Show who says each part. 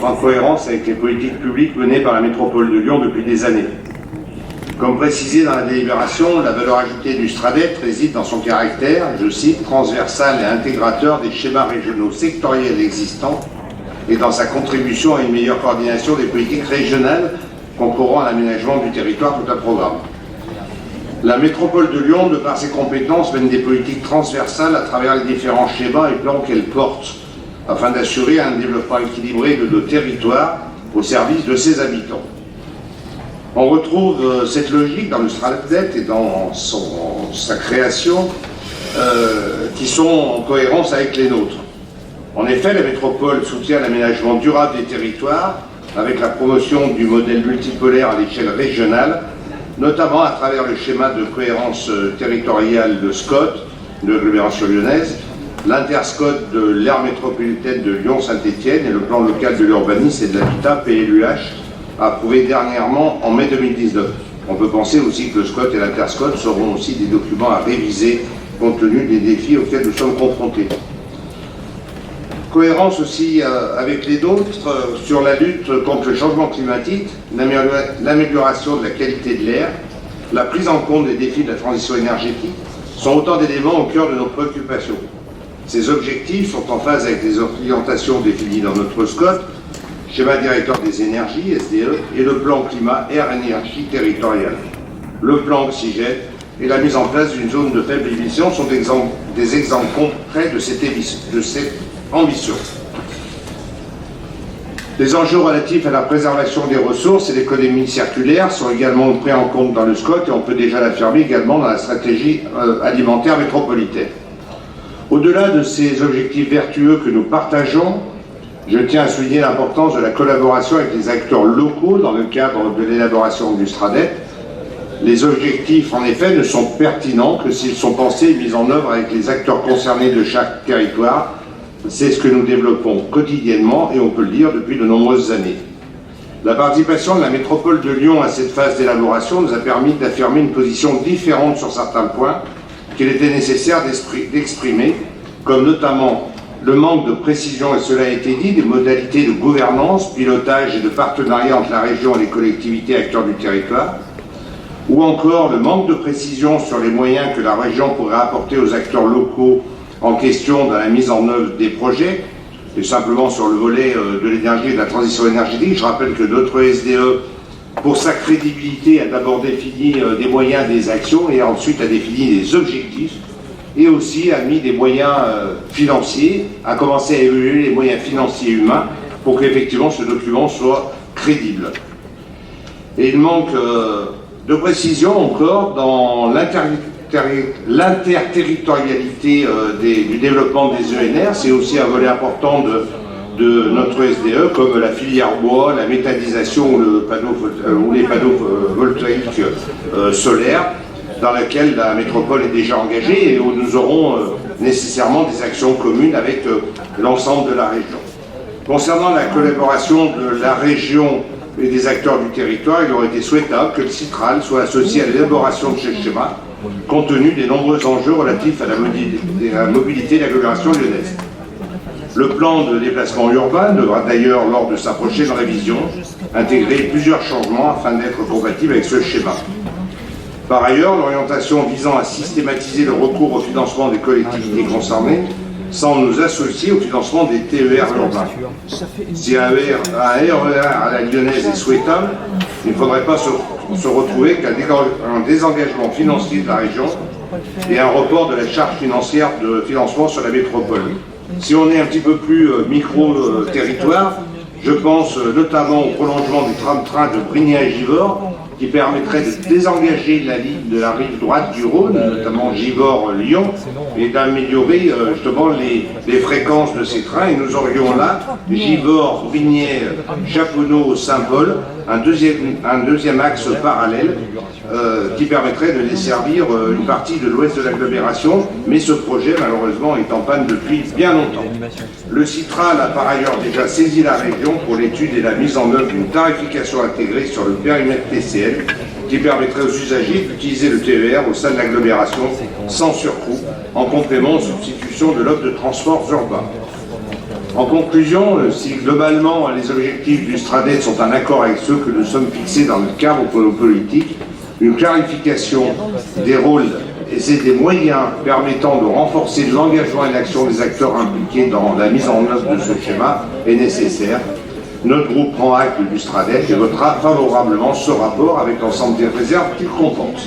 Speaker 1: entre en cohérence avec les politiques publiques menées par la métropole de Lyon depuis des années. Comme précisé dans la délibération, la valeur ajoutée du STRADET réside dans son caractère, je cite, transversal et intégrateur des schémas régionaux sectoriels existants et dans sa contribution à une meilleure coordination des politiques régionales concourant à l'aménagement du territoire tout un programme. La métropole de Lyon, de par ses compétences, mène des politiques transversales à travers les différents schémas et plans qu'elle porte, afin d'assurer un développement équilibré de nos territoires au service de ses habitants. On retrouve cette logique dans le STRADET et dans sa création qui sont en cohérence avec les nôtres. En effet, la métropole soutient l'aménagement durable des territoires avec la promotion du modèle multipolaire à l'échelle régionale, notamment à travers le schéma de cohérence territoriale de SCOT, de l'agglomération lyonnaise, l'interscot de l'aire métropolitaine de Lyon-Saint-Étienne et le plan local de l'urbanisme et de l'habitat, PLUH, approuvé dernièrement en mai 2019. On peut penser aussi que le SCOT et l'interscot seront aussi des documents à réviser compte tenu des défis auxquels nous sommes confrontés. Cohérence aussi avec les nôtres sur la lutte contre le changement climatique, l'amélioration de la qualité de l'air, la prise en compte des défis de la transition énergétique sont autant d'éléments au cœur de nos préoccupations. Ces objectifs sont en phase avec les orientations définies dans notre SCOT, schéma directeur des énergies, SDE, et le plan climat air énergie territorial. Le plan oxygène et la mise en place d'une zone de faible émission sont des exemples concrets de cette ambition. Les enjeux relatifs à la préservation des ressources et l'économie circulaire sont également pris en compte dans le SCOT et on peut déjà l'affirmer également dans la stratégie alimentaire métropolitaine. Au-delà de ces objectifs vertueux que nous partageons, je tiens à souligner l'importance de la collaboration avec les acteurs locaux dans le cadre de l'élaboration du STRADET. Les objectifs, en effet, ne sont pertinents que s'ils sont pensés et mis en œuvre avec les acteurs concernés de chaque territoire. C'est ce que nous développons quotidiennement et on peut le dire depuis de nombreuses années. La participation de la métropole de Lyon à cette phase d'élaboration nous a permis d'affirmer une position différente sur certains points qu'il était nécessaire d'exprimer, comme notamment le manque de précision, et cela a été dit, des modalités de gouvernance, pilotage et de partenariat entre la région et les collectivités acteurs du territoire, ou encore le manque de précision sur les moyens que la région pourrait apporter aux acteurs locaux en question dans la mise en œuvre des projets, et simplement sur le volet de l'énergie et de la transition énergétique. Je rappelle que notre SDE, pour sa crédibilité, a d'abord défini des moyens des actions et ensuite a défini des objectifs et aussi a mis des moyens financiers, a commencé à évaluer les moyens financiers et humains pour qu'effectivement ce document soit crédible. Et il manque de précision encore dans l'interterritorialité du développement des ENR. C'est aussi un volet important de notre SDE, comme la filière bois, la méthanisation ou les panneaux voltaïques solaires, dans laquelle la métropole est déjà engagée et où nous aurons nécessairement des actions communes avec l'ensemble de la région. Concernant la collaboration de la région et des acteurs du territoire, il aurait été souhaitable que le Citral soit associé à l'élaboration de ce schéma, compte tenu des nombreux enjeux relatifs à la mobilité de l'agglomération lyonnaise. Le plan de déplacement urbain devra d'ailleurs, lors de sa prochaine révision, intégrer plusieurs changements afin d'être compatible avec ce schéma. Par ailleurs, l'orientation visant à systématiser le recours au financement des collectivités concernées sans nous associer au financement des TER urbains. Si un RER à la lyonnaise est souhaitable, il ne faudrait pas se retrouver qu'un désengagement financier de la région et un report de la charge financière de financement sur la métropole. Si on est un petit peu plus micro-territoire, je pense notamment au prolongement du tram-train de Brigny à Givors, qui permettrait de désengager la ligne de la rive droite du Rhône, notamment Givors-Lyon, et d'améliorer justement les fréquences de ces trains. Et nous aurions là Givors, Brignais, Chaponneau, Saint-Paul, un deuxième axe parallèle qui permettrait de desservir une partie de l'ouest de l'agglomération, mais ce projet malheureusement est en panne depuis bien longtemps. Le Citral a par ailleurs déjà saisi la région pour l'étude et la mise en œuvre d'une tarification intégrée sur le périmètre TCL qui permettrait aux usagers d'utiliser le TER au sein de l'agglomération sans surcoût, en complément aux substitutions de l'offre de transports urbains. En conclusion, si globalement les objectifs du Stradet sont en accord avec ceux que nous sommes fixés dans le cadre de nos politiques, une clarification des rôles et des moyens permettant de renforcer l'engagement et l'action des acteurs impliqués dans la mise en œuvre de ce schéma est nécessaire. Notre groupe prend acte du Stradet et votera favorablement ce rapport avec l'ensemble des réserves qu'il comporte.